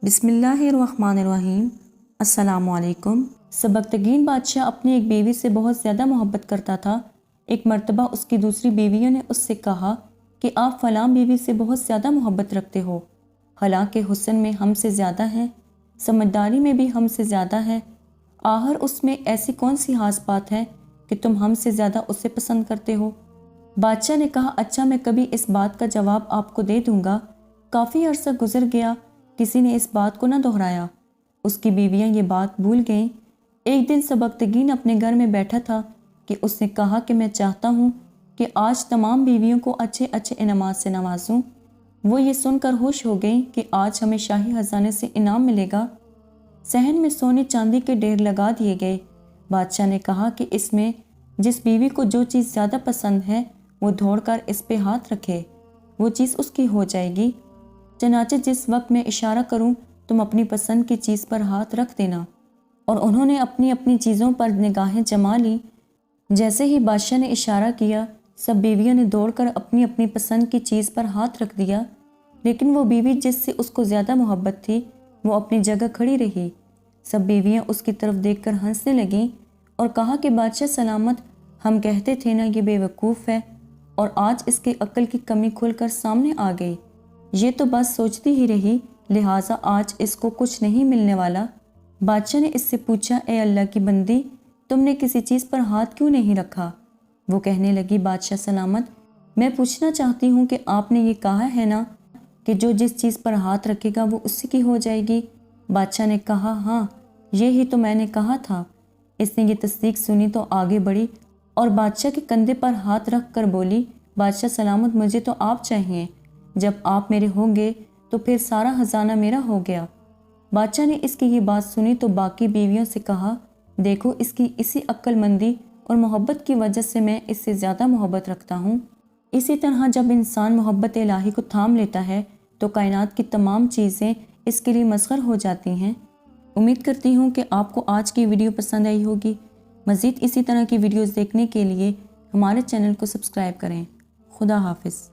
بسم اللہ الرحمن الرحیم۔ السلام علیکم۔ سبکتگین بادشاہ اپنی ایک بیوی سے بہت زیادہ محبت کرتا تھا۔ ایک مرتبہ اس کی دوسری بیویوں نے اس سے کہا کہ آپ فلاں بیوی سے بہت زیادہ محبت رکھتے ہو، حالانکہ حسن میں ہم سے زیادہ ہے، سمجھداری میں بھی ہم سے زیادہ ہے، آخر اس میں ایسی کون سی خاص بات ہے کہ تم ہم سے زیادہ اسے پسند کرتے ہو؟ بادشاہ نے کہا، اچھا میں کبھی اس بات کا جواب آپ کو دے دوں گا۔ کافی عرصہ گزر گیا، کسی نے اس بات کو نہ دہرایا۔ اس کی بیویاں یہ بات بھول گئیں۔ ایک دن سبکتگین اپنے گھر میں بیٹھا تھا کہ اس نے کہا کہ میں چاہتا ہوں کہ آج تمام بیویوں کو اچھے اچھے انعامات سے نوازوں۔ وہ یہ سن کر خوش ہو گئیں کہ آج ہمیں شاہی خزانے سے انعام ملے گا۔ صحن میں سونے چاندی کے ڈھیر لگا دیے گئے۔ بادشاہ نے کہا کہ اس میں جس بیوی کو جو چیز زیادہ پسند ہے وہ دوڑ کر اس پہ ہاتھ رکھے، وہ چیز اس کی ہو جائے گی۔ چنانچہ جس وقت میں اشارہ کروں تم اپنی پسند کی چیز پر ہاتھ رکھ دینا۔ اور انہوں نے اپنی اپنی چیزوں پر نگاہیں جما لی۔ جیسے ہی بادشاہ نے اشارہ کیا، سب بیویوں نے دوڑ کر اپنی اپنی پسند کی چیز پر ہاتھ رکھ دیا، لیکن وہ بیوی جس سے اس کو زیادہ محبت تھی وہ اپنی جگہ کھڑی رہی۔ سب بیویاں اس کی طرف دیکھ کر ہنسنے لگیں اور کہا کہ بادشاہ سلامت، ہم کہتے تھے نا یہ بے وقوف ہے، اور آج اس کی عقل کی کمی کھل کر سامنے آ گئی۔ یہ تو بس سوچتی ہی رہی، لہٰذا آج اس کو کچھ نہیں ملنے والا۔ بادشاہ نے اس سے پوچھا، اے اللہ کی بندی، تم نے کسی چیز پر ہاتھ کیوں نہیں رکھا؟ وہ کہنے لگی، بادشاہ سلامت، میں پوچھنا چاہتی ہوں کہ آپ نے یہ کہا ہے نا کہ جو جس چیز پر ہاتھ رکھے گا وہ اسی کی ہو جائے گی؟ بادشاہ نے کہا، ہاں یہی تو میں نے کہا تھا۔ اس نے یہ تصدیق سنی تو آگے بڑھی اور بادشاہ کے کندھے پر ہاتھ رکھ کر بولی، بادشاہ سلامت، مجھے تو آپ چاہیے۔ جب آپ میرے ہوں گے تو پھر سارا خزانہ میرا ہو گیا۔ بادشاہ نے اس کی یہ بات سنی تو باقی بیویوں سے کہا، دیکھو اس کی اسی عقل مندی اور محبت کی وجہ سے میں اس سے زیادہ محبت رکھتا ہوں۔ اسی طرح جب انسان محبت الہی کو تھام لیتا ہے تو کائنات کی تمام چیزیں اس کے لیے مسخر ہو جاتی ہیں۔ امید کرتی ہوں کہ آپ کو آج کی ویڈیو پسند آئی ہوگی۔ مزید اسی طرح کی ویڈیوز دیکھنے کے لیے ہمارے چینل کو سبسکرائب کریں۔ خدا حافظ۔